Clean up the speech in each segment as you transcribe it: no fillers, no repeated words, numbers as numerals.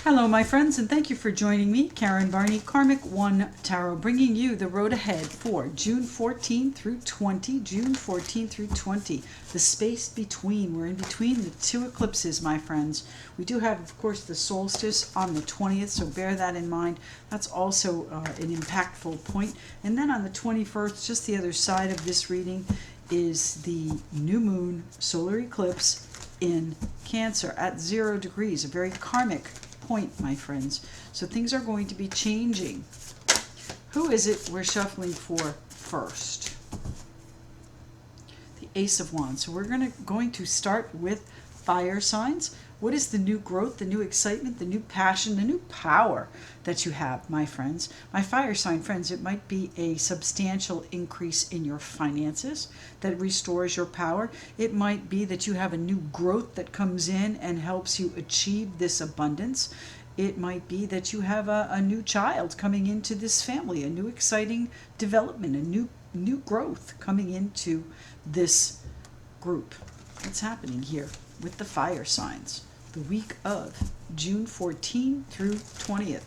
Hello, my friends, and thank you for joining me, Karen Barney, Karmic One Tarot, bringing you the road ahead for June 14 through 20. June 14 through 20, the space between. We're in between the two eclipses, my friends. We do have, of course, the solstice on the 20th, so bear that in mind. That's also an impactful point. And then on the 21st, just the other side of this reading, is the new moon solar eclipse in Cancer at 0 degrees, a very karmic point, my friends. So things are going to be changing. Who is it we're shuffling for first? The Ace of Wands. So we're going to start with fire signs. What is the new growth, the new excitement, the new passion, the new power that you have, my friends? My fire sign friends, it might be a substantial increase in your finances that restores your power. It might be that you have a new growth that comes in and helps you achieve this abundance. It might be that you have a new child coming into this family, a new exciting development, a new growth coming into this group. What's happening here with the fire signs? The week of June 14 through 20th.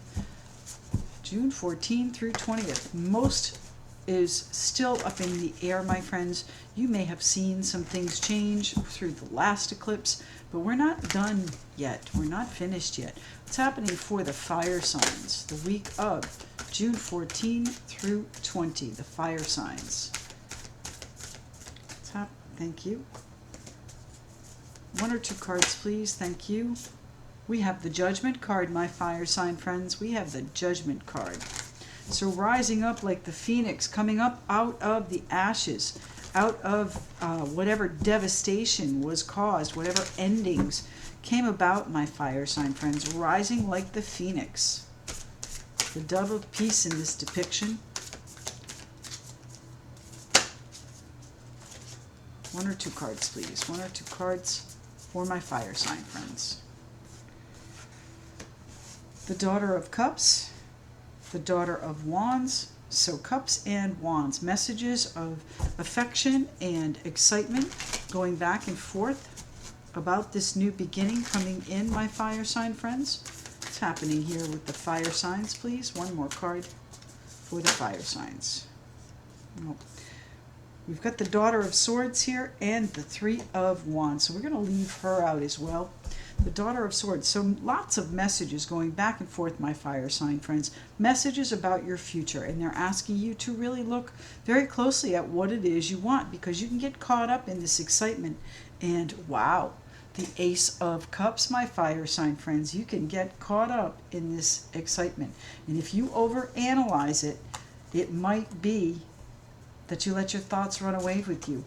June 14 through 20th. Most is still up in the air, my friends. You may have seen some things change through the last eclipse, but we're not done yet. We're not finished yet. What's happening for the fire signs? The week of June 14 through 20. The fire signs. Thank you. One or two cards, please. Thank you. We have the Judgment card, my fire sign friends. We have the Judgment card. So rising up like the phoenix, coming up out of the ashes, out of whatever devastation was caused, whatever endings came about, my fire sign friends. Rising like the phoenix. The dove of peace in this depiction. One or two cards, please. One or two cards for my fire sign friends. The Daughter of Cups, the Daughter of Wands. So Cups and Wands, messages of affection and excitement going back and forth about this new beginning coming in, my fire sign friends. What's happening here with the fire signs, please? One more card for the fire signs. Nope. We've got the Daughter of Swords here and the Three of Wands. So we're going to leave her out as well. The Daughter of Swords. So lots of messages going back and forth, my fire sign friends. Messages about your future. And they're asking you to really look very closely at what it is you want, because you can get caught up in this excitement. And wow, the Ace of Cups, my fire sign friends. You can get caught up in this excitement. And if you overanalyze it, it might be that you let your thoughts run away with you,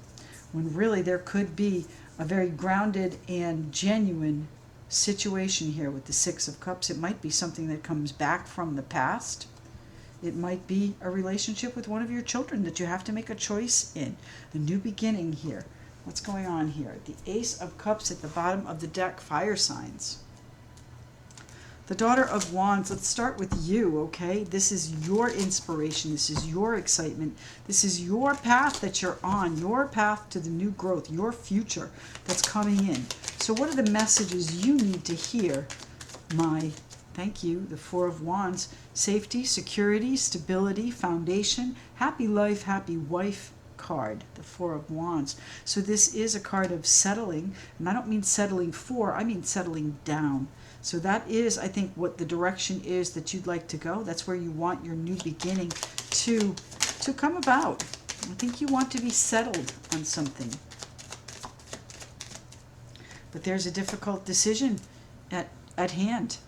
when really there could be a very grounded and genuine situation here with the Six of Cups. It might be something that comes back from the past. It might be a relationship with one of your children that you have to make a choice in. The new beginning here. What's going on here? The Ace of Cups at the bottom of the deck, fire signs. The Daughter of Wands, let's start with you, okay? This is your inspiration. This is your excitement. This is your path that you're on, your path to the new growth, your future that's coming in. So what are the messages you need to hear? Thank you, the Four of Wands. Safety, security, stability, foundation, happy life, happy wife card, the Four of Wands. So this is a card of settling, and I don't mean settling for, I mean settling down. So that is, I think, what the direction is that you'd like to go. That's where you want your new beginning to come about. I think you want to be settled on something. But there's a difficult decision at hand.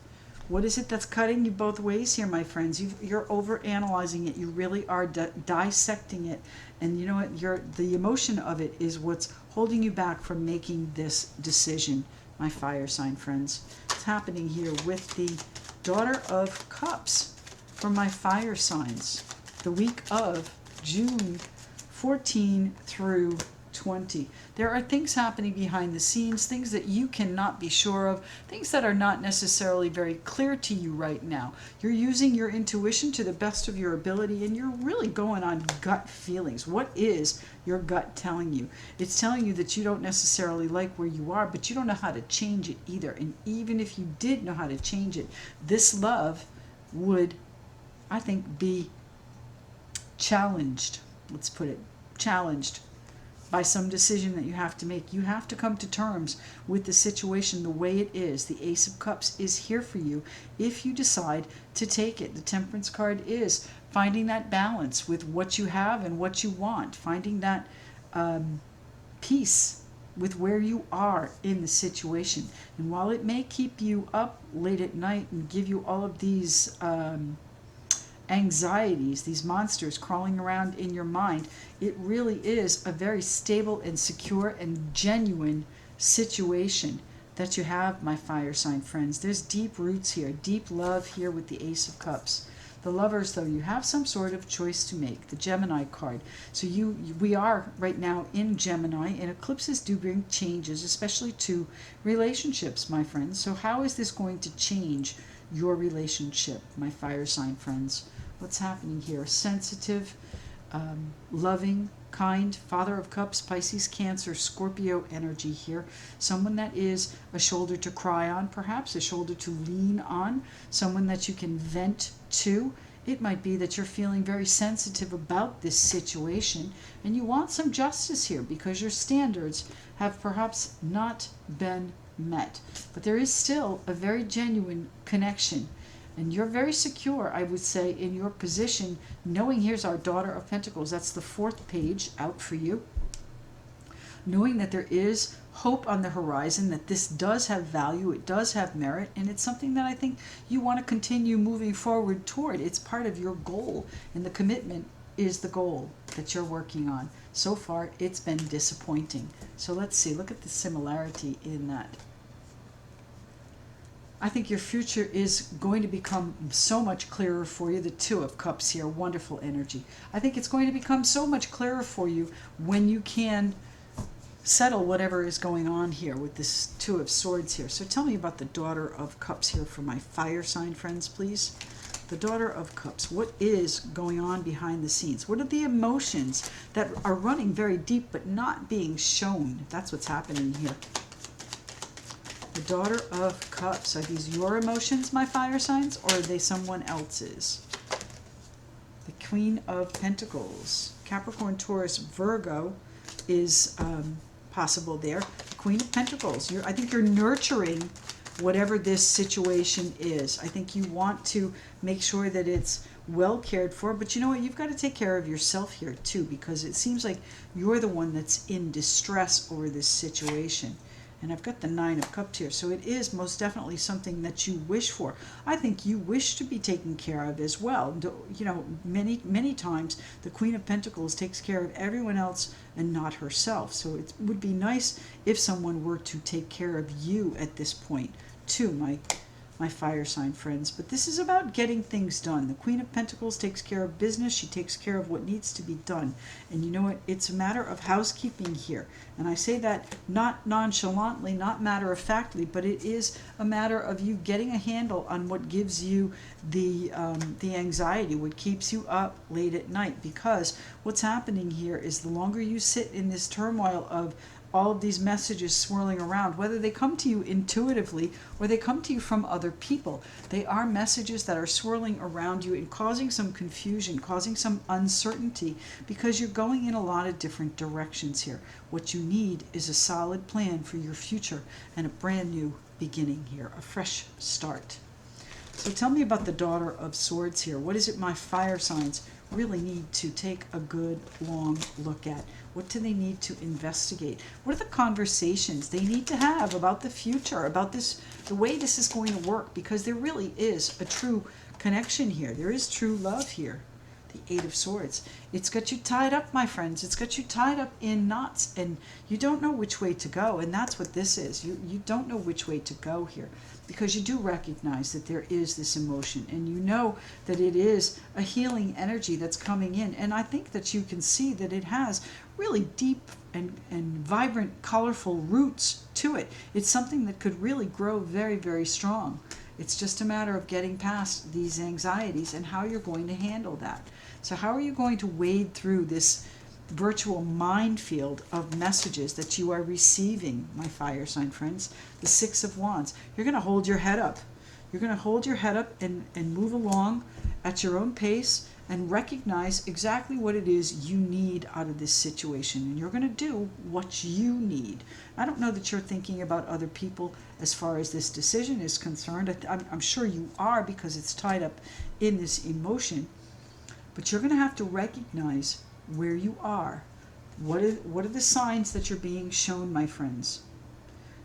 What is it that's cutting you both ways here, my friends? You're overanalyzing it. You really are dissecting it. And you know what? The emotion of it is what's holding you back from making this decision, my fire sign friends. What's happening here with the Daughter of Cups for my fire signs? The week of June 14 through 20. There are things happening behind the scenes, things that you cannot be sure of, things that are not necessarily very clear to you right now. You're using your intuition to the best of your ability, and you're really going on gut feelings. What is your gut telling you? It's telling you that you don't necessarily like where you are, but you don't know how to change it either. And even if you did know how to change it, this love would, I think, be challenged. Let's put it, challenged by some decision that you have to make. You have to come to terms with the situation the way it is. The Ace of Cups is here for you if you decide to take it. The Temperance card is finding that balance with what you have and what you want, finding that peace with where you are in the situation. And while it may keep you up late at night and give you all of these anxieties, these monsters crawling around in your mind, it really is a very stable and secure and genuine situation that you have, my fire sign friends. There's deep roots here, deep love here with the Ace of Cups. The Lovers, though, you have some sort of choice to make. The Gemini card. So we are right now in Gemini, and eclipses do bring changes, especially to relationships, my friends. So how is this going to change your relationship, my fire sign friends? What's happening here? Sensitive, loving, kind, Father of Cups, Pisces, Cancer, Scorpio energy here. Someone that is a shoulder to cry on, perhaps a shoulder to lean on, someone that you can vent to. It might be that you're feeling very sensitive about this situation and you want some justice here because your standards have perhaps not been met. But there is still a very genuine connection. And you're very secure, I would say, in your position, knowing here's our Daughter of Pentacles. That's the 4th page out for you. Knowing that there is hope on the horizon, that this does have value, it does have merit, and it's something that I think you want to continue moving forward toward. It's part of your goal, and the commitment is the goal that you're working on. So far, it's been disappointing. So let's see, look at the similarity in that. I think your future is going to become so much clearer for you. The Two of Cups here, wonderful energy. I think it's going to become so much clearer for you when you can settle whatever is going on here with this Two of Swords here. So tell me about the Daughter of Cups here for my fire sign friends, please. The Daughter of Cups, what is going on behind the scenes? What are the emotions that are running very deep but not being shown? That's what's happening here. The Daughter of Cups. Are these your emotions, my fire signs, or are they someone else's? The Queen of Pentacles. Capricorn, Taurus, Virgo is possible there. The Queen of Pentacles. I think you're nurturing whatever this situation is. I think you want to make sure that it's well cared for, but you know what? You've got to take care of yourself here too, because it seems like you're the one that's in distress over this situation. And I've got the Nine of Cups here, so it is most definitely something that you wish for. I think you wish to be taken care of as well. You know, many times the Queen of Pentacles takes care of everyone else and not herself. So it would be nice if someone were to take care of you at this point too, my fire sign friends. But this is about getting things done. The Queen of Pentacles takes care of business. She takes care of what needs to be done. And you know what? It's a matter of housekeeping here. And I say that not nonchalantly, not matter-of-factly, but it is a matter of you getting a handle on what gives you the anxiety, what keeps you up late at night. Because what's happening here is the longer you sit in this turmoil of all of these messages swirling around, whether they come to you intuitively or they come to you from other people, they are messages that are swirling around you and causing some confusion, causing some uncertainty, because you're going in a lot of different directions here. What you need is a solid plan for your future and a brand new beginning here, a fresh start. So tell me about the Daughter of Swords here. What is it my fire signs really need to take a good long look at? What do they need to investigate? What are the conversations they need to have about the future, about this, the way this is going to work? Because there really is a true connection here. There is true love here. the Eight of Swords. It's got you tied up, my friends. It's got you tied up in knots, and you don't know which way to go. And that's what this is. You don't know which way to go here, because you do recognize that there is this emotion, and you know that it is a healing energy that's coming in. And I think that you can see that it has really deep and vibrant, colorful roots to it. It's something that could really grow very, very strong. It's just a matter of getting past these anxieties and how you're going to handle that. So how are you going to wade through this virtual minefield of messages that you are receiving, my fire sign friends? The Six of Wands. You're going to hold your head up. You're going to hold your head up and move along at your own pace and recognize exactly what it is you need out of this situation. And you're going to do what you need. I don't know that you're thinking about other people as far as this decision is concerned. I'm sure you are, because it's tied up in this emotion. But you're going to have to recognize where you are. What are the signs that you're being shown, my friends?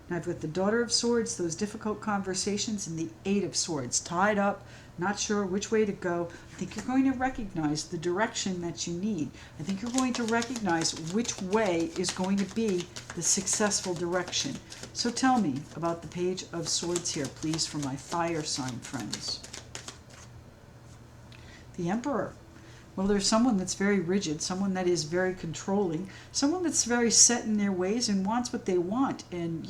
Now I've got the Daughter of Swords, those difficult conversations, and the Eight of Swords, tied up, not sure which way to go. I think you're going to recognize the direction that you need. I think you're going to recognize which way is going to be the successful direction. So tell me about the Page of Swords here, please, for my fire sign friends. The Emperor. Well, there's someone that's very rigid, someone that is very controlling, someone that's very set in their ways and wants what they want. And,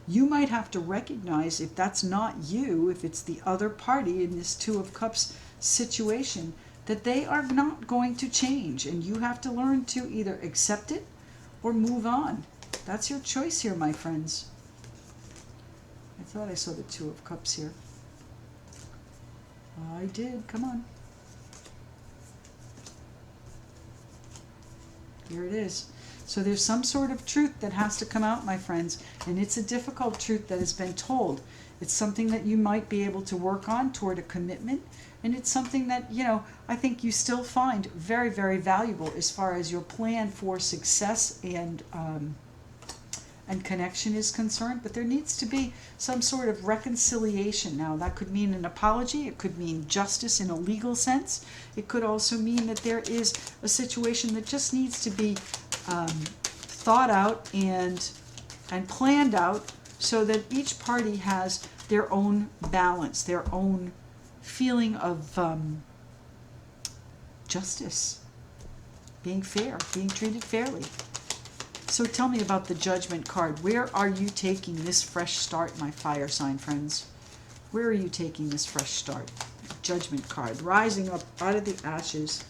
you might have to recognize, if that's not you, if it's the other party in this Two of Cups situation, that they are not going to change. And you have to learn to either accept it or move on. That's your choice here, my friends. I thought I saw the Two of Cups here. I did. Come on. Here it is. So there's some sort of truth that has to come out, my friends, and it's a difficult truth that has been told. It's something that you might be able to work on toward a commitment, and it's something that, I think you still find very, very valuable as far as your plan for success and connection is concerned. But there needs to be some sort of reconciliation. Now, that could mean an apology. It could mean justice in a legal sense. It could also mean that there is a situation that just needs to be thought out and planned out, so that each party has their own balance, their own feeling of justice, being fair, being treated fairly. So tell me about the Judgment card. Where are you taking this fresh start, my fire sign friends? Where are you taking this fresh start? Judgment card. Rising up out of the ashes.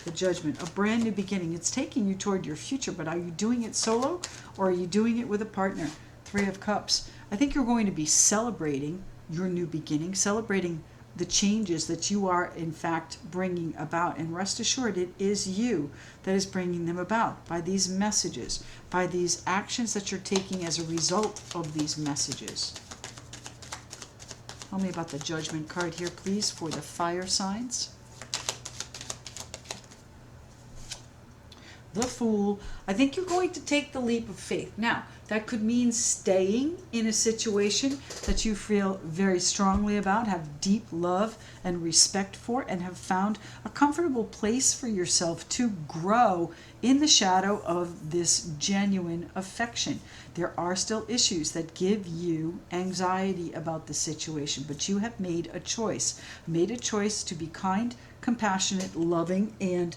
The Judgment. A brand new beginning. It's taking you toward your future, but are you doing it solo or are you doing it with a partner? Three of Cups. I think you're going to be celebrating your new beginning, celebrating the changes that you are in fact bringing about. And rest assured, it is you that is bringing them about by these messages, by these actions that you're taking as a result of these messages. Tell me about the Judgment card here, please, for the fire signs. The Fool. I think you're going to take the leap of faith. Now, that could mean staying in a situation that you feel very strongly about, have deep love and respect for, and have found a comfortable place for yourself to grow in the shadow of this genuine affection. There are still issues that give you anxiety about the situation, but you have made a choice to be kind, compassionate, loving, and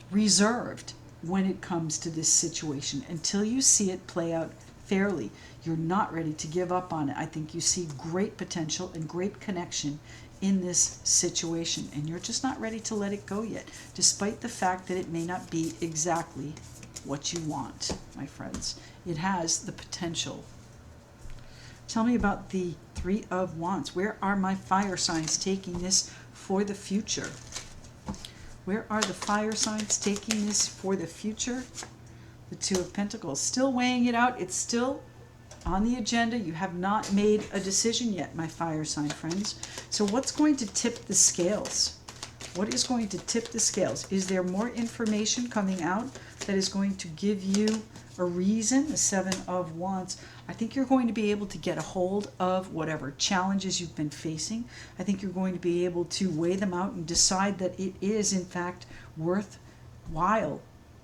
reserved when it comes to this situation until you see it play out fairly. You're not ready to give up on it. I think you see great potential and great connection in this situation, and you're just not ready to let it go yet, despite the fact that it may not be exactly what you want, my friends. It has the potential. Tell me about the Three of Wands. Where are my fire signs taking this for the future? Where are the fire signs taking this for the future? The Two of Pentacles. Still weighing it out. It's still on the agenda. You have not made a decision yet, my fire sign friends. So what's going to tip the scales? What is going to tip the scales? Is there more information coming out that is going to give you a reason, the Seven of Wands. I think you're going to be able to get a hold of whatever challenges you've been facing. I think you're going to be able to weigh them out and decide that it is, in fact, worthwhile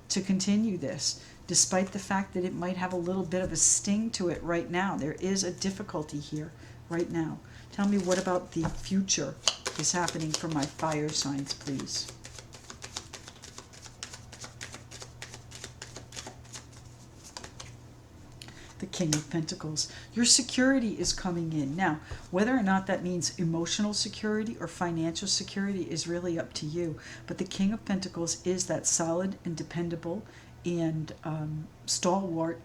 to continue this, despite the fact that it might have a little bit of a sting to it right now. There is a difficulty here right now. Tell me, what about the future is happening for my fire signs, please? The King of Pentacles. Your security is coming in. Now, whether or not that means emotional security or financial security is really up to you. But the King of Pentacles is that solid and dependable and stalwart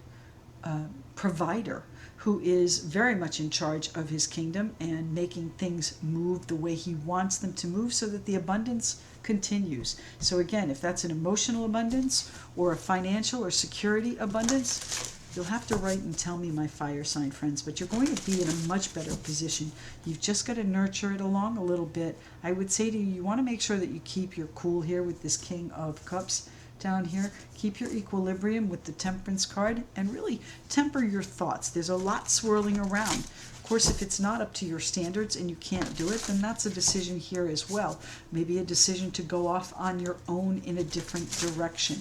provider who is very much in charge of his kingdom and making things move the way he wants them to move so that the abundance continues. So again, if that's an emotional abundance or a financial or security abundance, you'll have to write and tell me, my fire sign friends, but you're going to be in a much better position. You've just got to nurture it along a little bit. I would say to you, you want to make sure that you keep your cool here with this King of Cups down here. Keep your equilibrium with the Temperance card and really temper your thoughts. There's a lot swirling around. Of course, if it's not up to your standards and you can't do it, then that's a decision here as well. Maybe a decision to go off on your own in a different direction.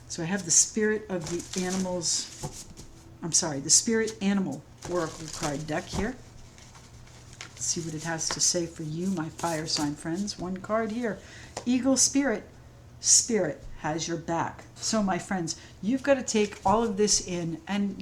So I have the Spirit of the Animals, the Spirit Animal Oracle card deck here. Let's see what it has to say for you, my fire sign friends. One card here. Eagle Spirit. Spirit has your back. So my friends, you've got to take all of this in and,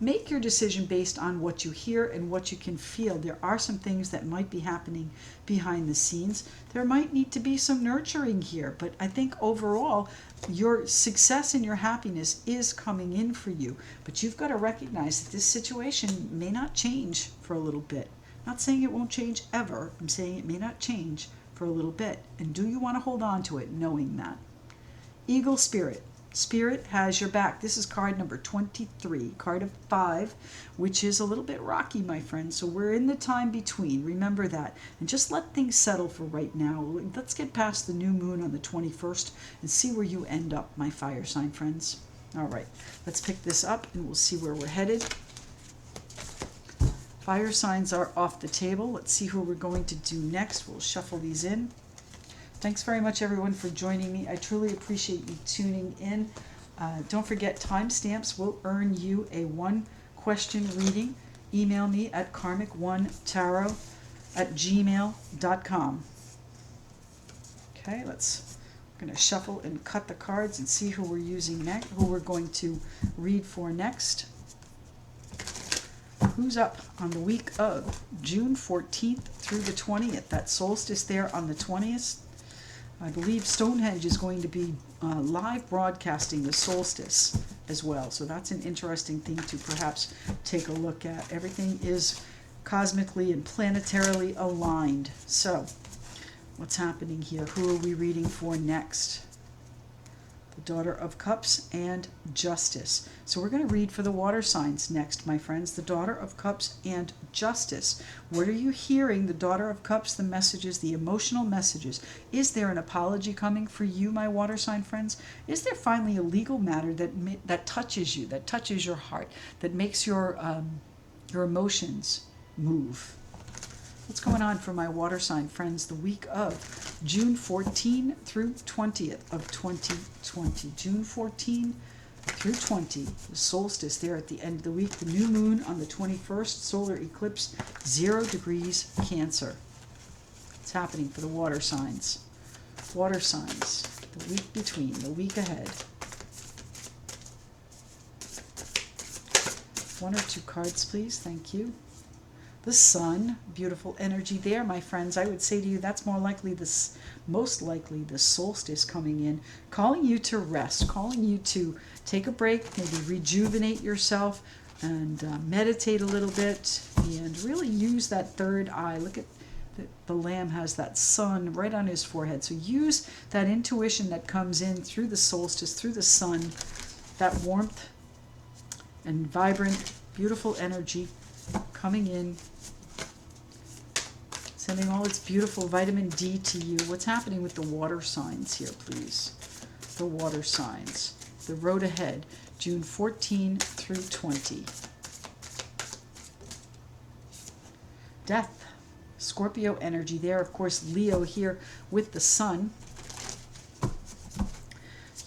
make your decision based on what you hear and what you can feel. There are some things that might be happening behind the scenes. There might need to be some nurturing here, but I think overall your success and your happiness is coming in for you. But you've got to recognize that this situation may not change for a little bit. I'm not saying it won't change ever. I'm saying it may not change for a little bit. And do you want to hold on to it knowing that? Eagle Spirit. Spirit has your back. This is card number 23, card of 5, which is a little bit rocky, my friend. So we're in the time between. Remember that. And just let things settle for right now. Let's get past the new moon on the 21st and see where you end up, my fire sign friends. All right, let's pick this up and we'll see where we're headed. Fire signs are off the table. Let's see who we're going to do next. We'll shuffle these in. Thanks very much, everyone, for joining me. I truly appreciate you tuning in. Don't forget, timestamps will earn you a 1-question reading. Email me at karmic1tarot@gmail.com. Okay, we're going to shuffle and cut the cards and see who we're using next, who we're going to read for next. Who's up on the week of June 14th through the 20th? That solstice there on the 20th. I believe Stonehenge is going to be live broadcasting the solstice as well. So that's an interesting thing to perhaps take a look at. Everything is cosmically and planetarily aligned. So what's happening here? Who are we reading for next? The Daughter of Cups and Justice. So we're going to read for the water signs next, my friends. The Daughter of Cups and Justice. What are you hearing? The Daughter of Cups, the messages, the emotional messages. Is there an apology coming for you, my water sign friends? Is there finally a legal matter that touches you, that touches your heart, that makes your emotions move? What's going on for my water sign friends the week of June 14 through 20th of 2020? June 14 through 20, the solstice there at the end of the week, the new moon on the 21st, solar eclipse, 0 degrees Cancer. What's happening for the water signs? Water signs, the week between, the week ahead. 1 or 2 cards, please. Thank you. The Sun, beautiful energy there, my friends. I would say to you that's most likely the solstice coming in, calling you to rest, calling you to take a break, maybe rejuvenate yourself and meditate a little bit and really use that third eye. Look at the Lamb has that sun right on his forehead. So use that intuition that comes in through the solstice, through the sun, that warmth and vibrant, beautiful energy coming in, sending all its beautiful vitamin D to you. What's happening with the water signs here, please? the water signs. The road ahead, June 14 through 20. Death, Scorpio energy there. Of course, Leo here with the sun.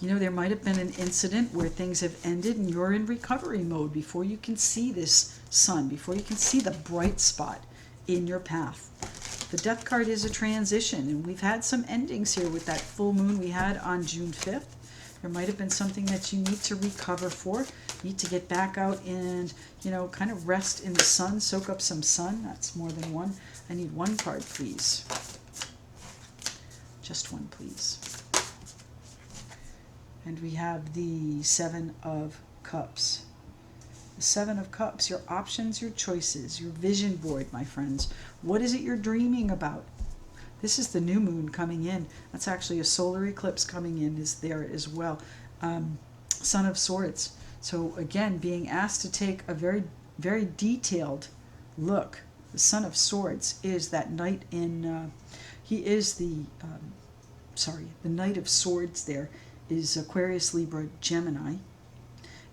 You know, there might have been an incident where things have ended and you're in recovery mode before you can see this sun, before you can see the bright spot in your path. The Death card is a transition, and we've had some endings here with that full moon we had on June 5th. There might have been something that you need to recover for, need to get back out and, you know, kind of rest in the sun, soak up some sun. That's more than one. I need one card, please. Just one, please. And we have the Seven of Cups. The Seven of Cups, your options, your choices, your vision board, my friends. What is it you're dreaming about? This is the new moon coming in. That's actually a solar eclipse coming in is there as well. Son of Swords. So again, being asked to take a very, very detailed look. The Son of Swords is that knight in, he is the Knight of Swords there is Aquarius, Libra, Gemini.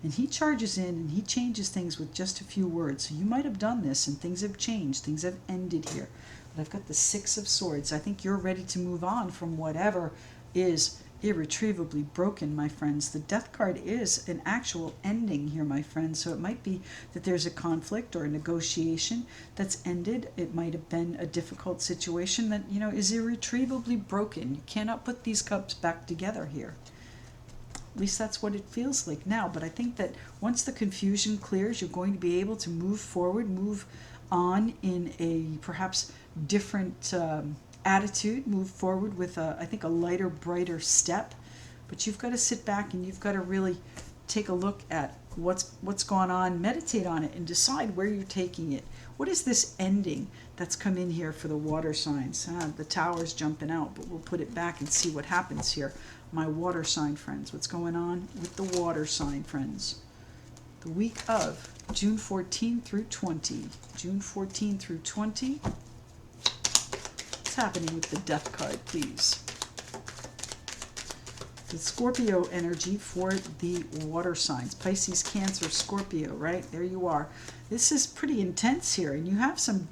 And he charges in and he changes things with just a few words. So you might have done this and things have changed. Things have ended here. But I've got the Six of Swords. I think you're ready to move on from whatever is irretrievably broken, my friends. The Death card is an actual ending here, my friends. So it might be that there's a conflict or a negotiation that's ended. It might have been a difficult situation that, you know, is irretrievably broken. You cannot put these cups back together here. At least that's what it feels like now. But I think that once the confusion clears, you're going to be able to move forward, move on in a perhaps different attitude, move forward with, I think, a lighter, brighter step. But you've got to sit back and you've got to really take a look at what's going on, meditate on it, and decide where you're taking it. What is this ending that's come in here for the water signs? The tower's jumping out, but we'll put it back and see what happens here. My water sign friends, what's going on with the water sign friends? The week of June 14 through 20. June 14 through 20. What's happening with the Death card, please? The Scorpio energy for the water signs. Pisces, Cancer, Scorpio, right? There you are. This is pretty intense here, and you have some,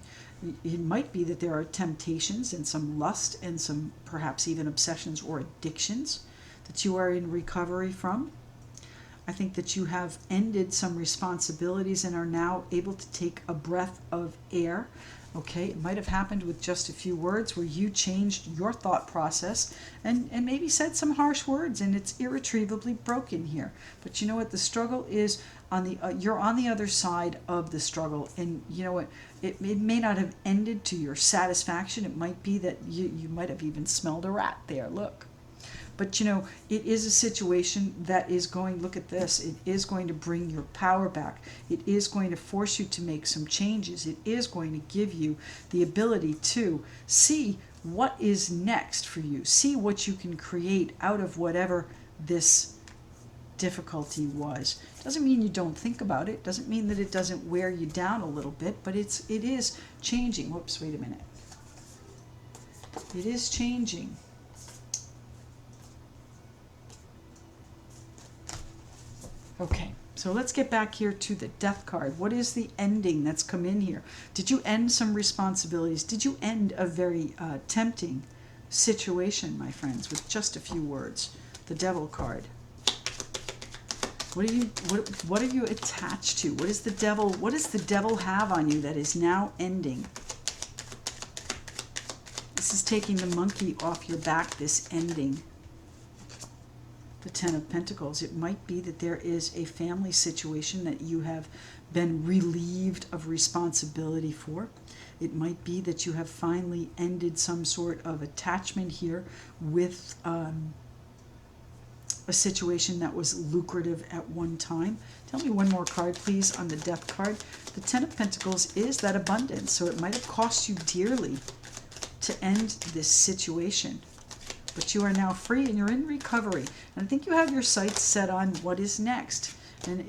it might be that there are temptations and some lust and some perhaps even obsessions or addictions that you are in recovery from. I think that you have ended some responsibilities and are now able to take a breath of air. Okay, it might have happened with just a few words where you changed your thought process and maybe said some harsh words, and it's irretrievably broken here. But you know what? The struggle is on the you're on the other side of the struggle, and you know what? It may not have ended to your satisfaction. It might be that you might have even smelled a rat there. Look. But, you know, it is a situation that is going, look at this, it is going to bring your power back. It is going to force you to make some changes. It is going to give you the ability to see what is next for you. See what you can create out of whatever this difficulty was. Doesn't mean you don't think about it. Doesn't mean that it doesn't wear you down a little bit, but it is changing. Whoops, wait a minute. It is changing. Okay, so let's get back here to the Death card. What is the ending that's come in here? Did you end some responsibilities? Did you end a very tempting situation, my friends, with just a few words? The Devil card. What are you attached to? What does the devil have on you that is now ending? This is taking the monkey off your back, this ending. The Ten of Pentacles. It might be that there is a family situation that you have been relieved of responsibility for. It might be that you have finally ended some sort of attachment here with a situation that was lucrative at one time. Tell me one more card, please, on the Death card. The Ten of Pentacles is that abundance, so it might have cost you dearly to end this situation. But you are now free and you're in recovery. And I think you have your sights set on what is next. And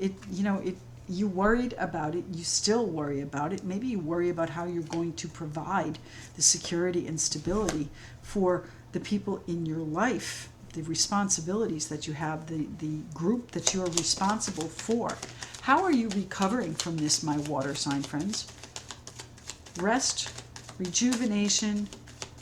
you worried about it. You still worry about it. Maybe you worry about how you're going to provide the security and stability for the people in your life the responsibilities that you have, the group that you are responsible for. How are you recovering from this, my water sign friends? Rest, rejuvenation,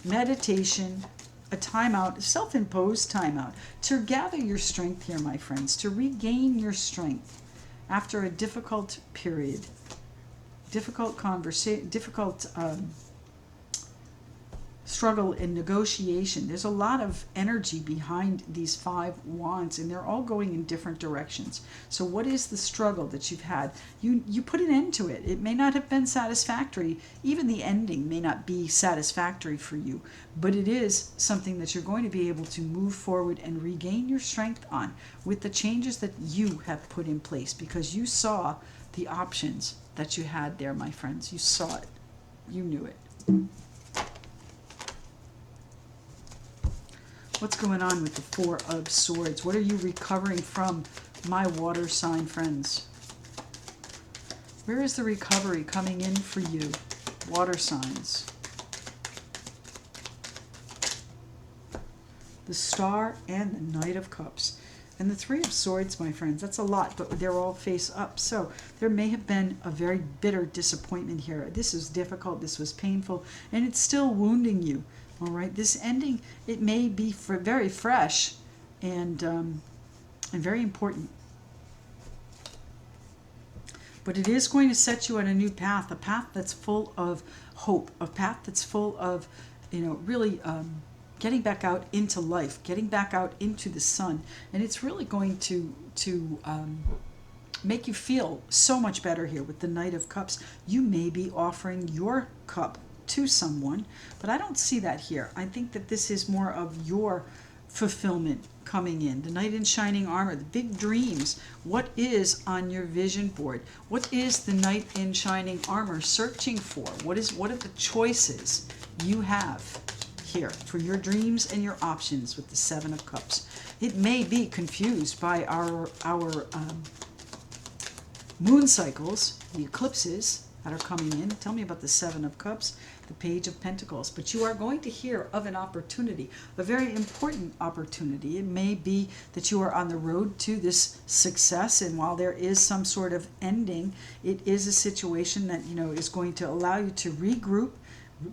meditation, a timeout, self-imposed timeout, to gather your strength here, my friends, to regain your strength after a difficult period, difficult conversation, difficult struggle and negotiation. There's a lot of energy behind these 5 wands, and they're all going in different directions. So what is the struggle that you've had? You put an end to it. It may not have been satisfactory. Even the ending may not be satisfactory for you, but it is something that you're going to be able to move forward and regain your strength on with the changes that you have put in place, because you saw the options that you had there, my friends. You saw it. You knew it. What's going on with the 4 of Swords? What are you recovering from, my water sign friends? Where is the recovery coming in for you, water signs? The Star and the Knight of Cups. And the 3 of Swords, my friends, that's a lot, but they're all face up. So there may have been a very bitter disappointment here. This is difficult, this was painful, and it's still wounding you. All right, this ending, it may be very fresh and very important. But it is going to set you on a new path, a path that's full of hope, a path that's full of, really getting back out into life, getting back out into the sun. And it's really going to make you feel so much better here with the Knight of Cups. You may be offering your cup to someone, but I don't see that here. I think that this is more of your fulfillment coming in. The Knight in Shining Armor, the big dreams. What is on your vision board? What is the Knight in Shining Armor searching for? What are the choices you have here for your dreams and your options with the 7 of Cups? It may be confused by our moon cycles, the eclipses that are coming in. Tell me about the 7 of Cups, the Page of Pentacles. But you are going to hear of an opportunity, a very important opportunity. It may be that you are on the road to this success, and while there is some sort of ending, it is a situation that, is going to allow you to regroup,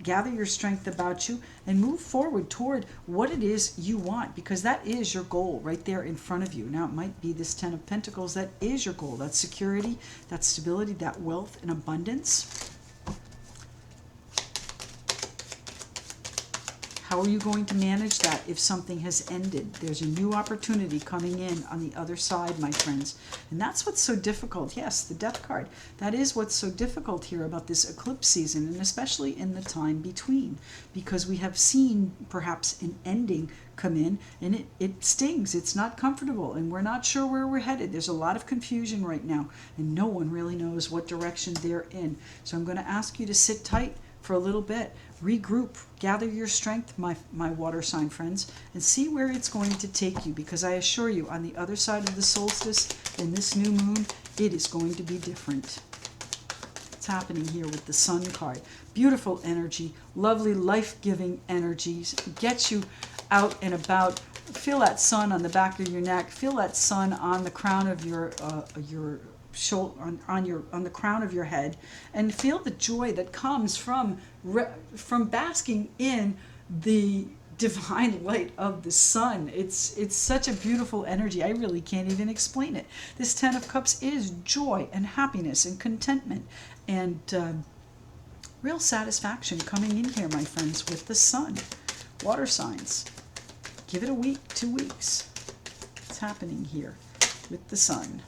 gather your strength about you, and move forward toward what it is you want, because that is your goal right there in front of you. Now, it might be this 10 of Pentacles that is your goal. That security, that stability, that wealth and abundance. How are you going to manage that if something has ended? There's a new opportunity coming in on the other side, my friends. And that's what's so difficult. Yes, the Death card. That is what's so difficult here about this eclipse season, and especially in the time between. Because we have seen perhaps an ending come in, and it stings. It's not comfortable, and we're not sure where we're headed. There's a lot of confusion right now, and no one really knows what direction they're in. So I'm going to ask you to sit tight for a little bit, regroup, gather your strength, my water sign friends, and see where it's going to take you, because I assure you, on the other side of the solstice and this new moon, it is going to be different. It's happening here with the Sun card. Beautiful energy, lovely life-giving energies, get you out and about. Feel that sun on the back of your neck, feel that sun on the crown of your shoulder, on the crown of your head, and feel the joy that comes from basking in the divine light of the sun. It's such a beautiful energy. I really can't even explain it. This 10 of Cups is joy and happiness and contentment and real satisfaction coming in here, my friends, with the sun. Water signs, give it a week, 2 weeks. It's happening here with the sun.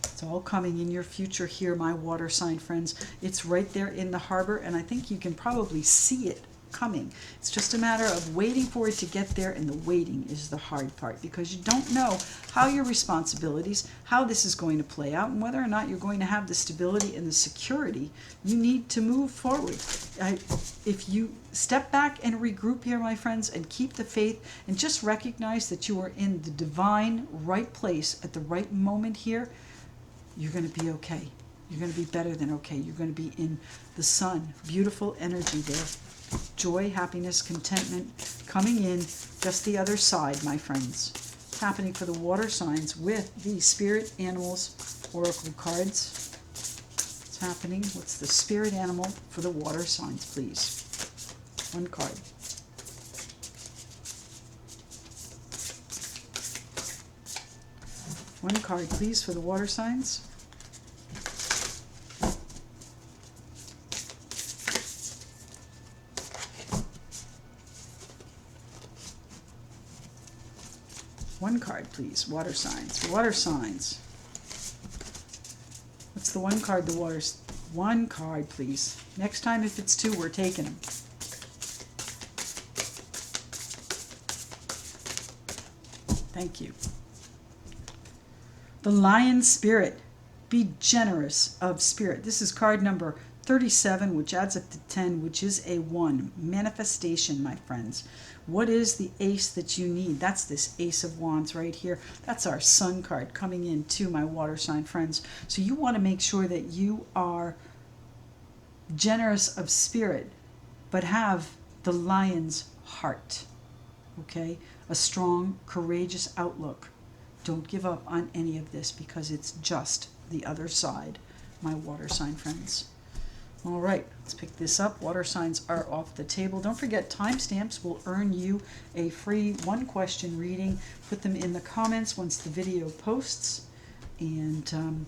It's all coming in your future here, my water sign friends. It's right there in the harbor, and I think you can probably see it coming. It's just a matter of waiting for it to get there, and the waiting is the hard part, because you don't know how your responsibilities, how this is going to play out, and whether or not you're going to have the stability and the security you need to move forward. If you step back and regroup here, my friends, and keep the faith, and just recognize that you are in the divine right place at the right moment here, you're going to be okay. You're going to be better than okay. You're going to be in the sun. Beautiful energy there. Joy, happiness, contentment coming in just the other side, my friends. It's happening for the water signs with the Spirit Animals Oracle cards. It's happening. What's the spirit animal for the water signs, please? One card. One card, please, for the water signs. One card, please. Water signs. Water signs. What's the one card? The waters. One card, please. Next time, if it's two, we're taking them. Thank you. The Lion Spirit. Be generous of spirit. This is card number 37, which adds up to 10, which is a 1. Manifestation, my friends. What is the ace that you need? That's this Ace of Wands right here. That's our Sun card coming in to my water sign friends. So you want to make sure that you are generous of spirit, but have the lion's heart. Okay? A strong, courageous outlook. Don't give up on any of this because it's just the other side, my water sign friends. All right, let's pick this up. Water signs are off the table. Don't forget, timestamps will earn you a free one-question reading. Put them in the comments once the video posts, and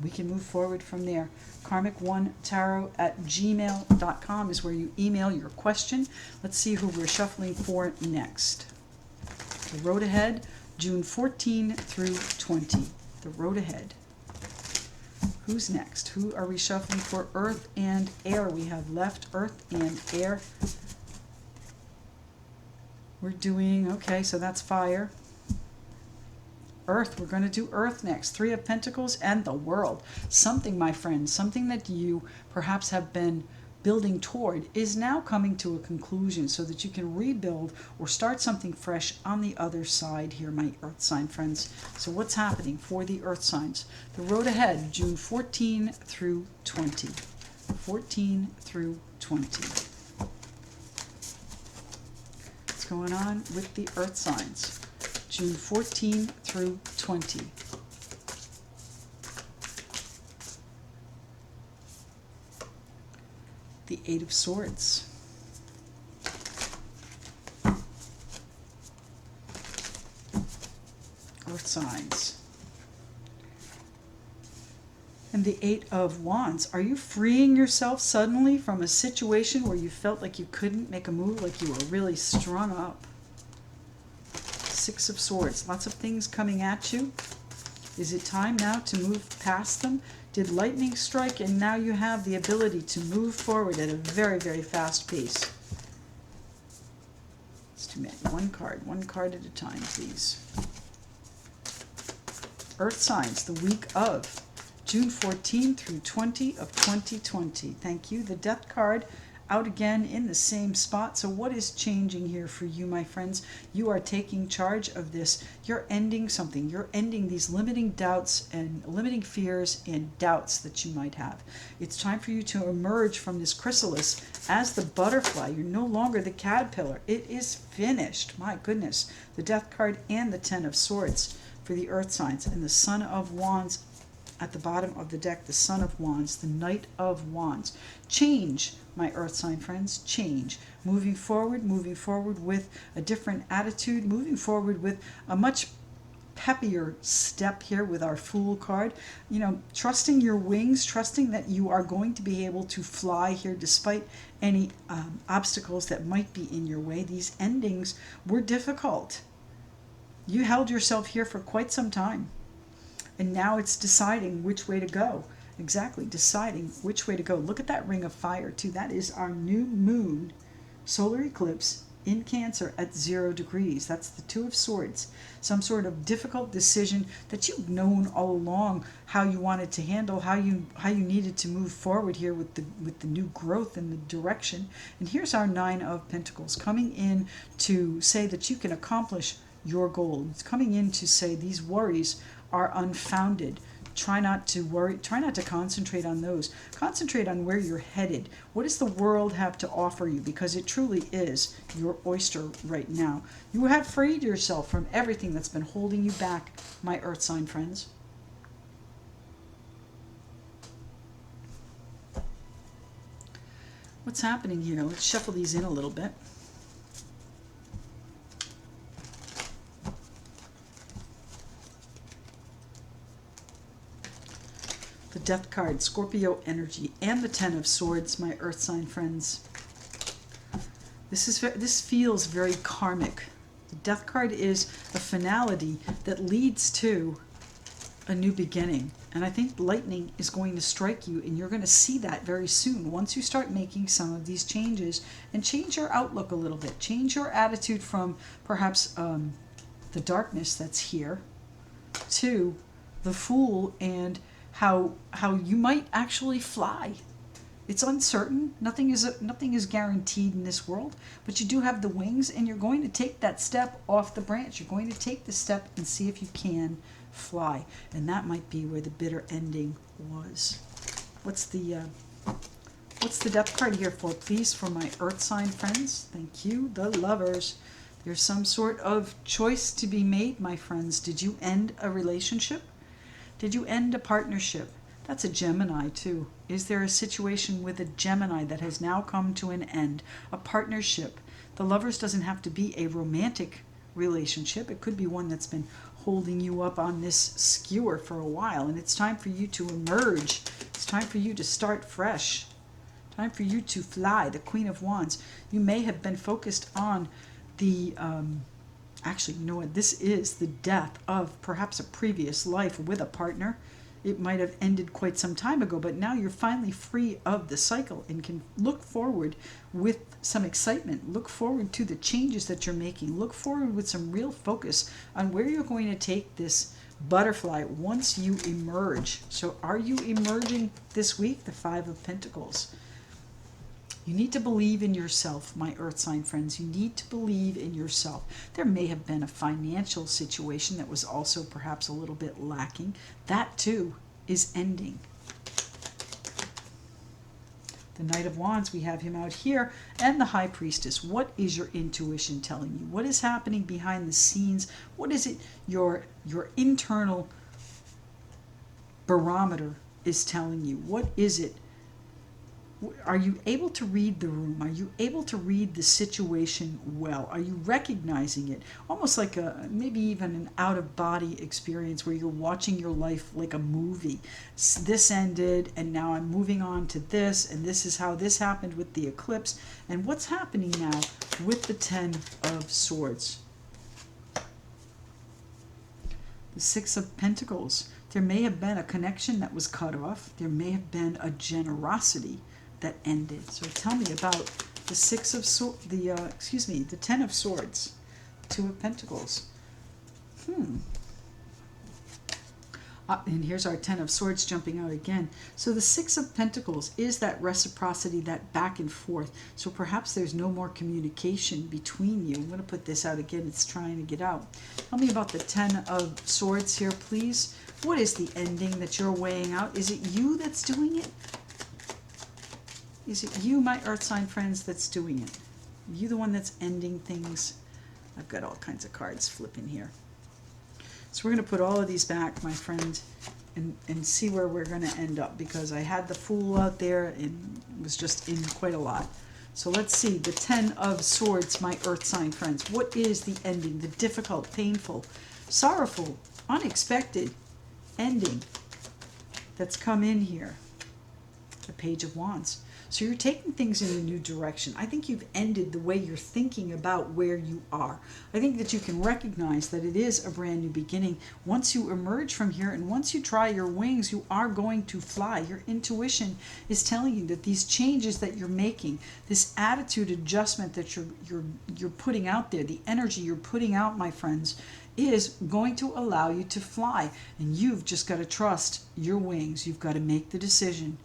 we can move forward from there. karmic1tarot@gmail.com is where you email your question. Let's see who we're shuffling for next. The road ahead, June 14 through 20. The road ahead. Who's next? Who are we shuffling for? Earth and air. We have left earth and air. We're doing, okay, so that's fire. Earth, we're going to do earth next. 3 of Pentacles and the world. Something, my friends, something that you perhaps have been building toward is now coming to a conclusion so that you can rebuild or start something fresh on the other side here, my earth sign friends. So what's happening for the earth signs? The road ahead, June 14 through 20. 14 through 20. What's going on with the earth signs? June 14 through 20. The 8 of Swords. Earth signs. And the 8 of Wands. Are you freeing yourself suddenly from a situation where you felt like you couldn't make a move, like you were really strung up? 6 of Swords. Lots of things coming at you. Is it time now to move past them? Did lightning strike and now you have the ability to move forward at a very, very fast pace? It's too many. One card at a time, please. Earth signs, the week of June 14 through 20 of 2020. Thank you. The Death card out again in the same spot. So what is changing here for you, my friends? You are taking charge of this. You're ending something. You're ending these limiting doubts and limiting fears and doubts that you might have. It's time for you to emerge from this chrysalis as the butterfly. You're no longer the caterpillar. It is finished. My goodness. The Death card and the 10 of Swords for the earth signs, and the Son of Wands at the bottom of the deck, the Son of Wands, the Knight of Wands. Change, my earth sign friends, change. Moving forward with a different attitude, moving forward with a much peppier step here with our Fool card. You know, trusting your wings, trusting that you are going to be able to fly here despite any obstacles that might be in your way. These endings were difficult. You held yourself here for quite some time. And now it's deciding which way to go. Exactly, deciding which way to go. Look at that ring of fire, too. That is our new moon solar eclipse in Cancer at 0 degrees. That's the 2 of Swords. Some sort of difficult decision that you've known all along how you wanted to handle, how you needed to move forward here with the new growth and the direction. And here's our 9 of Pentacles coming in to say that you can accomplish your goal. It's coming in to say these worries are unfounded. Try not to worry. Try not to concentrate on those. Concentrate on where you're headed. What does the world have to offer you? Because it truly is your oyster right now. You have freed yourself from everything that's been holding you back, my earth sign friends. What's happening here? Let's shuffle these in a little bit. The Death card, Scorpio energy, and the Ten of Swords, my earth sign friends. This feels very karmic. The Death card is a finality that leads to a new beginning. And I think lightning is going to strike you, and you're going to see that very soon once you start making some of these changes and change your outlook a little bit. Change your attitude from perhaps the darkness that's here to the Fool and how you might actually fly. It's uncertain. Nothing is guaranteed in this world, but you do have the wings, and you're going to take that step off the branch. You're going to take the step and see if you can fly, and that might be where the bitter ending was. What's the Death card here for, please, for my earth sign friends? Thank you, the Lovers. There's some sort of choice to be made, my friends. Did you end a relationship? Did you end a partnership? That's a Gemini too. Is there a situation with a Gemini that has now come to an end? A partnership. The Lovers doesn't have to be a romantic relationship. It could be one that's been holding you up on this skewer for a while, and it's time for you to emerge. It's time for you to start fresh. Time for you to fly. The Queen of Wands. You may have been focused on the actually, you know what? This is the death of perhaps a previous life with a partner. It might have ended quite some time ago, but now you're finally free of the cycle and can look forward with some excitement. Look forward to the changes that you're making. Look forward with some real focus on where you're going to take this butterfly once you emerge. So are you emerging this week? The Five of Pentacles. You need to believe in yourself, my earth sign friends. You need to believe in yourself. There may have been a financial situation that was also perhaps a little bit lacking. That too is ending. The Knight of Wands, we have him out here, and the High Priestess. What is your intuition telling you? What is happening behind the scenes? What is it your internal barometer is telling you? What is it? Are you able to read the room? Are you able to read the situation well? Are you recognizing it? Almost like maybe even an out-of-body experience where you're watching your life like a movie. This ended, and now I'm moving on to this, and this is how this happened with the eclipse. And what's happening now with the Ten of Swords? The Six of Pentacles. There may have been a connection that was cut off. There may have been a generosity that ended. So tell me about the the Ten of Swords, Two of Pentacles. And here's our Ten of Swords jumping out again. So the Six of Pentacles is that reciprocity, that back and forth. So perhaps there's no more communication between you. I'm going to put this out again. It's trying to get out. Tell me about the Ten of Swords here, please. What is the ending that you're weighing out? Is it you that's doing it? Is it you, my earth sign friends, that's doing it? Are you the one that's ending things? I've got all kinds of cards flipping here. So we're going to put all of these back, my friend, and see where we're going to end up, because I had the Fool out there and was just in quite a lot. So let's see, the Ten of Swords, my earth sign friends. What is the ending? The difficult, painful, sorrowful, unexpected ending that's come in here. The Page of Wands. So you're taking things in a new direction. I think you've ended the way you're thinking about where you are. I think that you can recognize that it is a brand new beginning. Once you emerge from here and once you try your wings, you are going to fly. Your intuition is telling you that these changes that you're making, this attitude adjustment that you're putting out there, the energy you're putting out, my friends, is going to allow you to fly. And you've just got to trust your wings. You've got to make the decision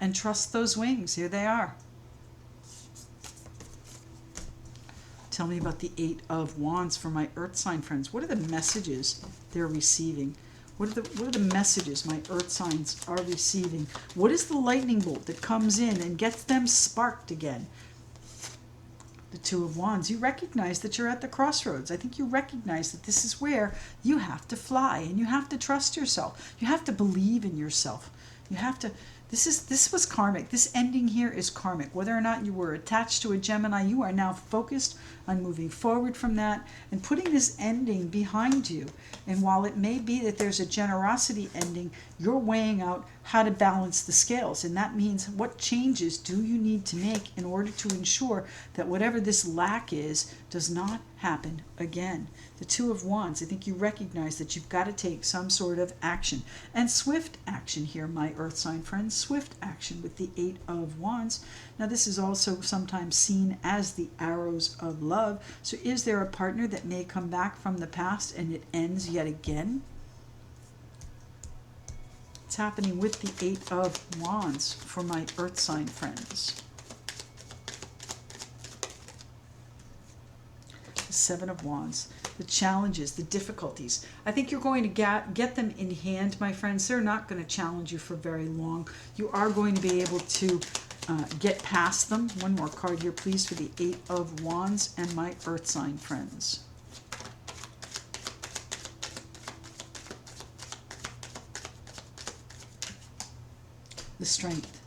and trust those wings. Here they are. Tell me about the Eight of Wands for my earth sign friends. What are the messages they're receiving? What are the messages my earth signs are receiving? What is the lightning bolt that comes in and gets them sparked again? The Two of Wands. You recognize that you're at the crossroads. I think you recognize that this is where you have to fly and you have to trust yourself. You have to believe in yourself. You have to, this was karmic. This ending here is karmic. Whether or not you were attached to a Gemini, you are now focused on moving forward from that and putting this ending behind you. And while it may be that there's a generosity ending, you're weighing out how to balance the scales. And that means, what changes do you need to make in order to ensure that whatever this lack is does not happen again? The Two of Wands, I think you recognize that you've got to take some sort of action. And swift action here, my earth sign friends. Swift action with the Eight of Wands. Now this is also sometimes seen as the arrows of love. So is there a partner that may come back from the past and it ends yet again? It's happening with the Eight of Wands for my earth sign friends. The Seven of Wands. The challenges, the difficulties. I think you're going to get them in hand, my friends. They're not going to challenge you for very long. You are going to be able to get past them. One more card here, please, for the Eight of Wands and my earth sign friends. The Strength.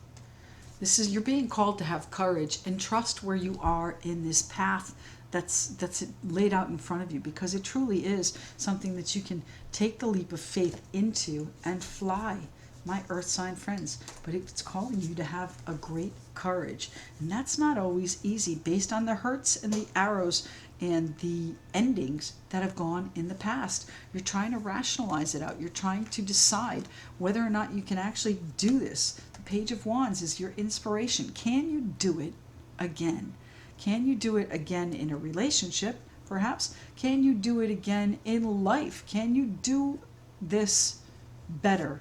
This is, you're being called to have courage and trust where you are in this path that's laid out in front of you, because it truly is something that you can take the leap of faith into and fly, my earth sign friends. But it's calling you to have a great courage, and that's not always easy based on the hurts and the arrows and the endings that have gone in the past. You're trying to rationalize it out. You're trying to decide whether or not you can actually do this. The Page of Wands is your inspiration. Can you do it again? Can you do it again in a relationship, perhaps? Can you do it again in life? Can you do this better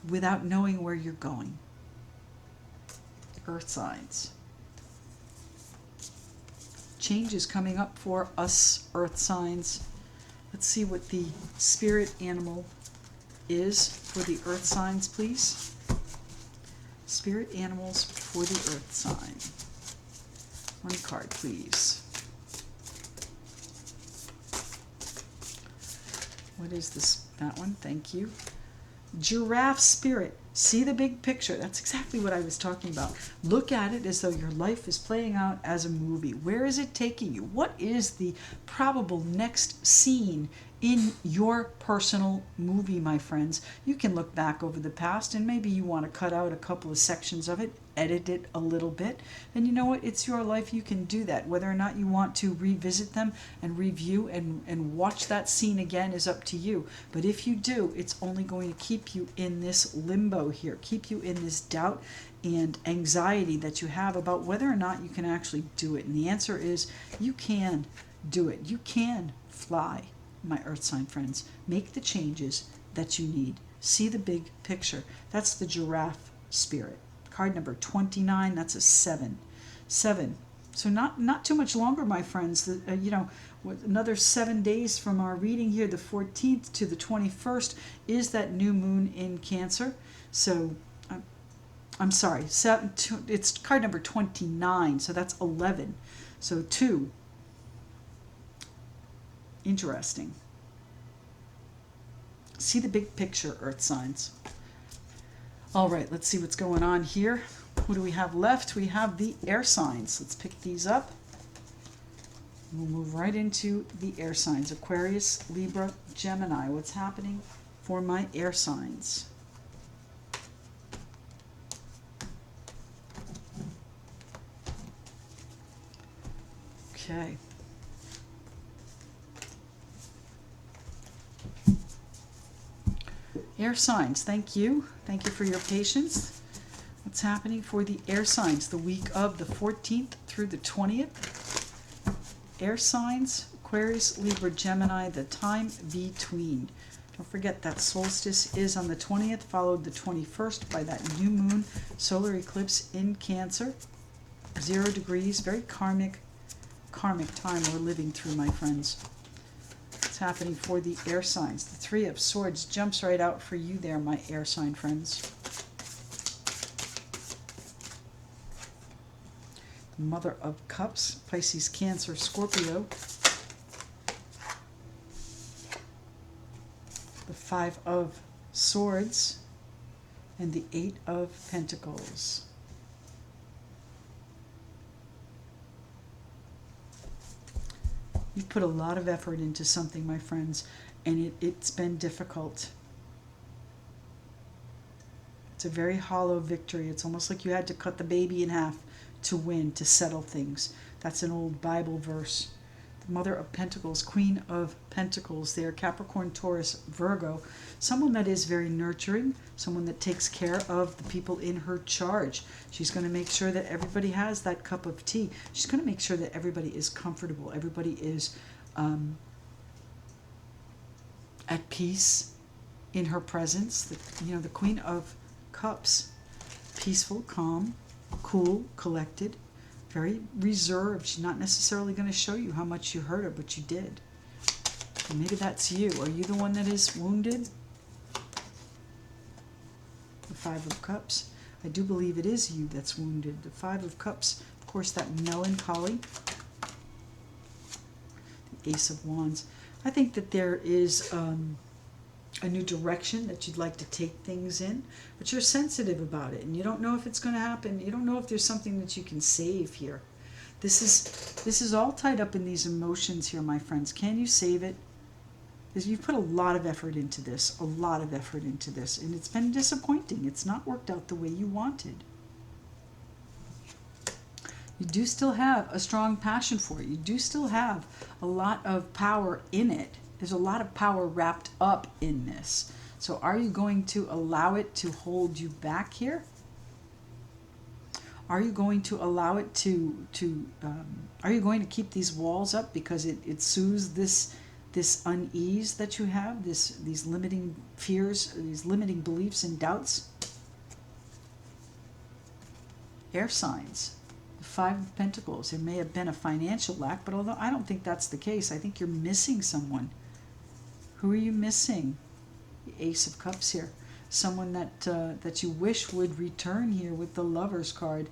without knowing where you're going? Earth signs. Change is coming up for us, earth signs. Let's see what the spirit animal is for the earth signs, please. Spirit animals for the earth sign. One card, please. What is this? That one, thank you. Giraffe spirit. See the big picture. That's exactly what I was talking about. Look at it as though your life is playing out as a movie. Where is it taking you? What is the probable next scene in your personal movie, my friends? You can look back over the past, and maybe you want to cut out a couple of sections of it, edit it a little bit, and you know what? It's your life. You can do that. Whether or not you want to revisit them and review and watch that scene again is up to you. But if you do, it's only going to keep you in this limbo here, keep you in this doubt and anxiety that you have about whether or not you can actually do it. And the answer is you can do it. You can fly, my earth sign friends. Make the changes that you need. See the big picture. That's the giraffe spirit. Card number 29, that's a 7. 7. So not too much longer, my friends. Another 7 days from our reading here, the 14th to the 21st, is that new moon in Cancer. So, I'm sorry, it's card number 29, so that's 11. So 2. Interesting. See the big picture, earth signs. All right, let's see what's going on here. What do we have left? We have the air signs. Let's pick these up. We'll move right into the air signs. Aquarius, Libra, Gemini. What's happening for my air signs? Okay. Air signs, thank you. Thank you for your patience. What's happening for the air signs the week of the 14th through the 20th? Air signs, Aquarius, Libra, Gemini, the time between. Don't forget that solstice is on the 20th, followed the 21st by that new moon solar eclipse in Cancer. 0 degrees, very karmic time we're living through, my friends. Let's What's happening for the air signs? The Three of Swords jumps right out for you there, my air sign friends. The Mother of Cups, Pisces, Cancer, Scorpio. The Five of Swords and the Eight of Pentacles. You've put a lot of effort into something, my friends, and it's been difficult. It's a very hollow victory. It's almost like you had to cut the baby in half to win, to settle things. That's an old Bible verse. The Mother of Pentacles, Queen of Pentacles there, Capricorn, Taurus, Virgo. Someone that is very nurturing, someone that takes care of the people in her charge. She's going to make sure that everybody has that cup of tea. She's going to make sure that everybody is comfortable. Everybody is at peace in her presence. The Queen of Cups, peaceful, calm, cool, collected, very reserved. She's not necessarily going to show you how much you hurt her, but you did. And maybe that's you. Are you the one that is wounded? The Five of Cups. I do believe it is you that's wounded. The Five of Cups, of course, that melancholy. The Ace of Wands. I think that there is a new direction that you'd like to take things in, but you're sensitive about it, and you don't know if it's going to happen. You don't know if there's something that you can save here. This is all tied up in these emotions here, my friends. Can you save it? Because you've put a lot of effort into this, and it's been disappointing. It's not worked out the way you wanted. You do still have a strong passion for it. You do still have a lot of power in it. There's a lot of power wrapped up in this. So are you going to allow it to hold you back here? Are you going to allow it are you going to keep these walls up because it soothes this unease that you have, these limiting fears, these limiting beliefs and doubts? Air signs. The Five of Pentacles. There may have been a financial lack, but although I don't think that's the case, I think you're missing someone. Who are you missing? The Ace of Cups here. Someone that you wish would return here with the Lover's card.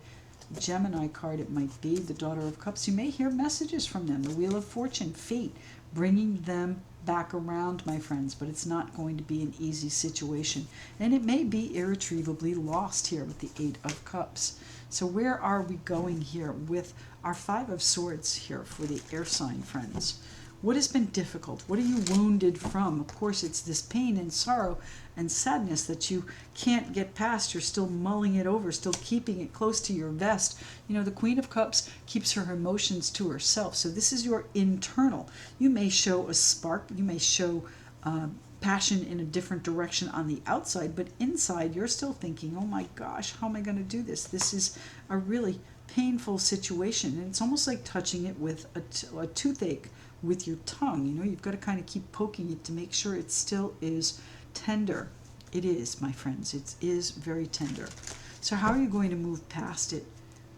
Gemini card it might be. The Daughter of Cups. You may hear messages from them. The Wheel of Fortune. Fate. Bringing them back around, my friends. But it's not going to be an easy situation. And it may be irretrievably lost here with the Eight of Cups. So where are we going here with our Five of Swords here for the air sign friends? What has been difficult? What are you wounded from? Of course, it's this pain and sorrow and sadness that you can't get past. You're still mulling it over, still keeping it close to your vest. You know, the Queen of Cups keeps her emotions to herself. So this is your internal. You may show a spark. You may show passion in a different direction on the outside, but inside you're still thinking, oh my gosh, how am I going to do this? This is a really painful situation. And it's almost like touching it with a toothache with your tongue. You know, you've got to kind of keep poking it to make sure it still is tender. It is, my friends. It is very tender. So how are you going to move past it,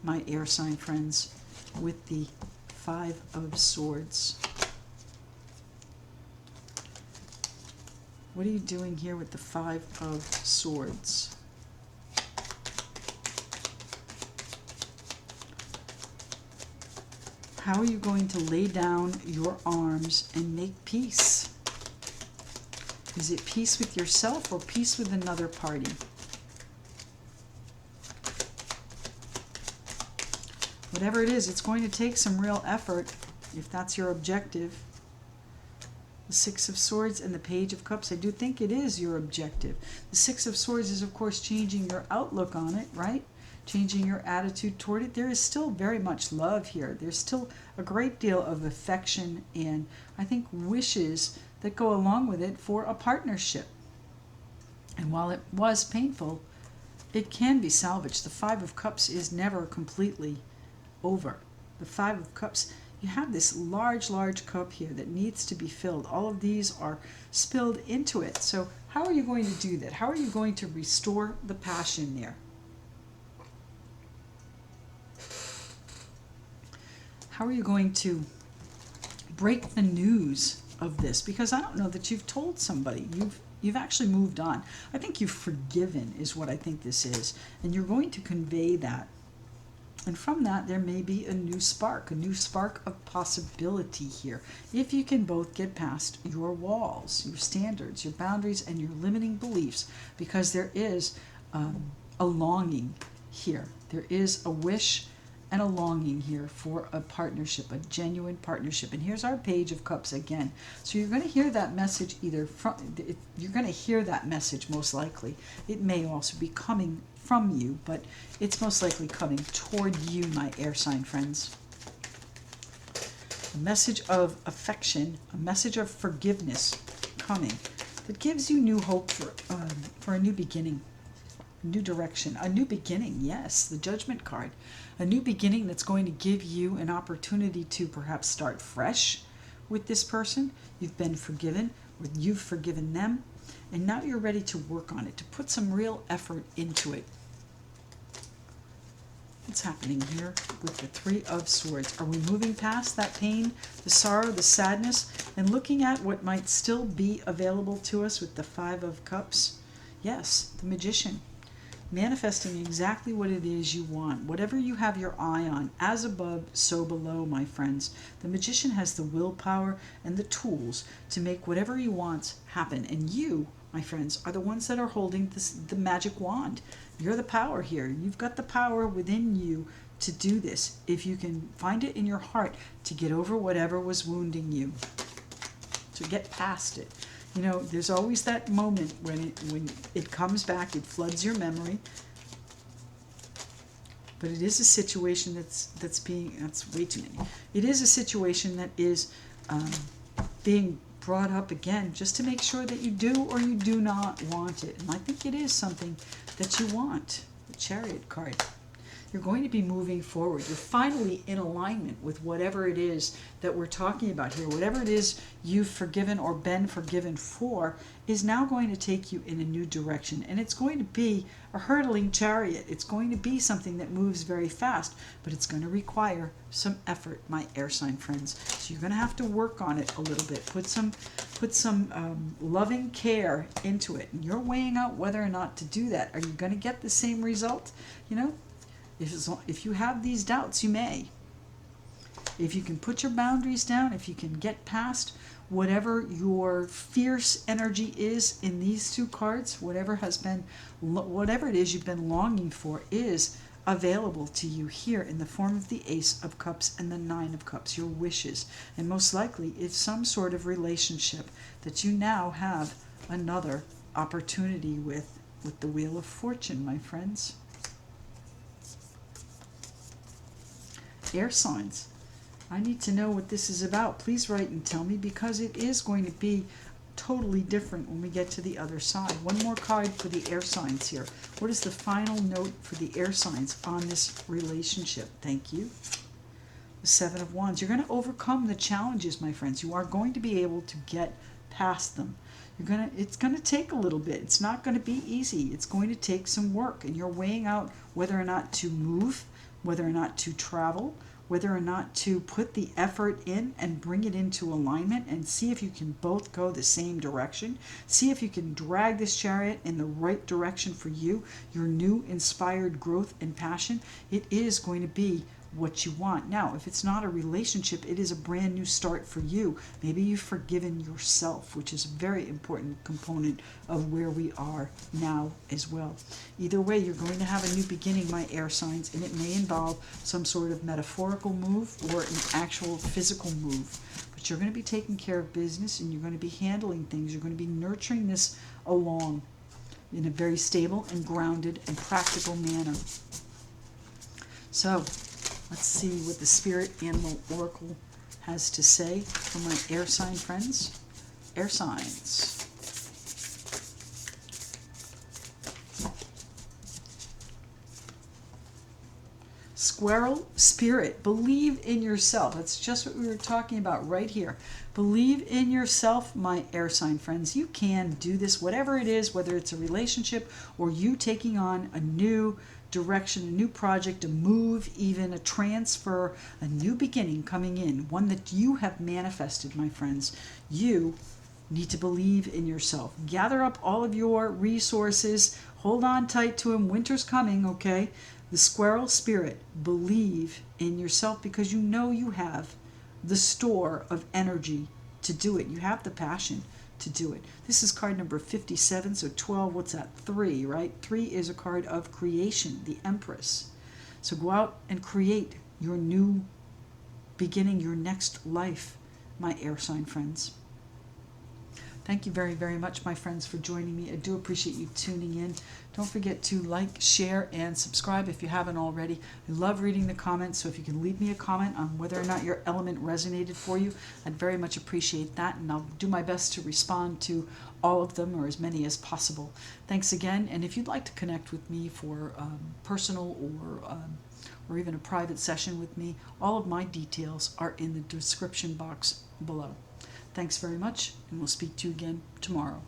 my air sign friends, with the Five of Swords? What are you doing here with the Five of Swords? How are you going to lay down your arms and make peace? Is it peace with yourself or peace with another party? Whatever it is, it's going to take some real effort if that's your objective. The Six of Swords and the Page of Cups, I do think it is your objective. The Six of Swords is, of course, changing your outlook on it, right? Changing your attitude toward it. There is still very much love here. There's still a great deal of affection and, I think, wishes that go along with it for a partnership. And while it was painful, it can be salvaged. The Five of Cups is never completely over. The Five of Cups, you have this large cup here that needs to be filled. All of these are spilled into it. So how are you going to do that? How are you going to restore the passion there? How are you going to break the news of this, because I don't know that you've told somebody. You've actually moved on. I think you've forgiven is what I think this is. And you're going to convey that. And from that, there may be a new spark of possibility here. If you can both get past your walls, your standards, your boundaries, and your limiting beliefs, because there is a longing here. There is a wish and a longing here for a partnership, a genuine partnership. And here's our Page of Cups again. So you're going to hear that message you're going to hear that message most likely. It may also be coming from you, but it's most likely coming toward you, my air sign friends. A message of affection, a message of forgiveness coming that gives you new hope for a new beginning. New direction, a new beginning. Yes, the Judgment card, a new beginning that's going to give you an opportunity to perhaps start fresh with this person. You've been forgiven, or you've forgiven them, and now you're ready to work on it, to put some real effort into it. What's happening here with the Three of Swords? Are we moving past that pain, the sorrow, the sadness, and looking at what might still be available to us with the Five of Cups? Yes, the Magician. Manifesting exactly what it is you want, whatever you have your eye on, as above, so below, my friends. The Magician has the willpower and the tools to make whatever he wants happen. And you, my friends, are the ones that are holding the magic wand. You're the power here. You've got the power within you to do this. If you can find it in your heart to get over whatever was wounding you, to get past it. You know, there's always that moment when it comes back, it floods your memory. But it is a situation that's way too many. It is a situation that is being brought up again just to make sure that you do or you do not want it. And I think it is something that you want. The Chariot card. You're going to be moving forward. You're finally in alignment with whatever it is that we're talking about here. Whatever it is you've forgiven or been forgiven for is now going to take you in a new direction. And it's going to be a hurtling chariot. It's going to be something that moves very fast, but it's going to require some effort, my air sign friends. So you're going to have to work on it a little bit. Put some loving care into it. And you're weighing out whether or not to do that. Are you going to get the same result? You know, if you have these doubts, you may. If you can put your boundaries down, if you can get past whatever your fierce energy is in these two cards, whatever it is you've been longing for is available to you here in the form of the Ace of Cups and the Nine of Cups, your wishes. And most likely it's some sort of relationship that you now have another opportunity with the Wheel of Fortune, my friends. Air signs, I need to know what this is about. Please write and tell me, because it is going to be totally different when we get to the other side. One more card for the air signs here. What is the final note for the air signs on this relationship? Thank you. The Seven of Wands. You're going to overcome the challenges, my friends. You are going to be able to get past them. It's going to take a little bit. It's not going to be easy. It's going to take some work, and you're weighing out whether or not to move, whether or not to travel, whether or not to put the effort in and bring it into alignment and see if you can both go the same direction. See if you can drag this chariot in the right direction for you, your new inspired growth and passion. It is going to be what you want. Now, if it's not a relationship, it is a brand new start for you. Maybe you've forgiven yourself, which is a very important component of where we are now as well. Either way, you're going to have a new beginning, my air signs, and it may involve some sort of metaphorical move or an actual physical move. But you're going to be taking care of business, and you're going to be handling things. You're going to be nurturing this along in a very stable and grounded and practical manner. So, let's see what the Spirit Animal Oracle has to say for my air sign friends. Air signs. Squirrel Spirit, believe in yourself. That's just what we were talking about right here. Believe in yourself, my air sign friends. You can do this, whatever it is, whether it's a relationship or you taking on a new direction, a new project, a move, even a transfer, a new beginning coming in, one that you have manifested, my friends. You need to believe in yourself. Gather up all of your resources. Hold on tight to them. Winter's coming, okay? The squirrel spirit. Believe in yourself because you know you have the store of energy to do it. You have the passion to do it. This is card number 57, so 12, what's that? 3, right? 3 is a card of creation, the Empress. So go out and create your new beginning, your next life, my air sign friends. Thank you very, very much, my friends, for joining me. I do appreciate you tuning in. Don't forget to like, share, and subscribe if you haven't already. I love reading the comments, so if you can leave me a comment on whether or not your element resonated for you, I'd very much appreciate that, and I'll do my best to respond to all of them, or as many as possible. Thanks again, and if you'd like to connect with me for personal or even a private session with me, all of my details are in the description box below. Thanks very much, and we'll speak to you again tomorrow.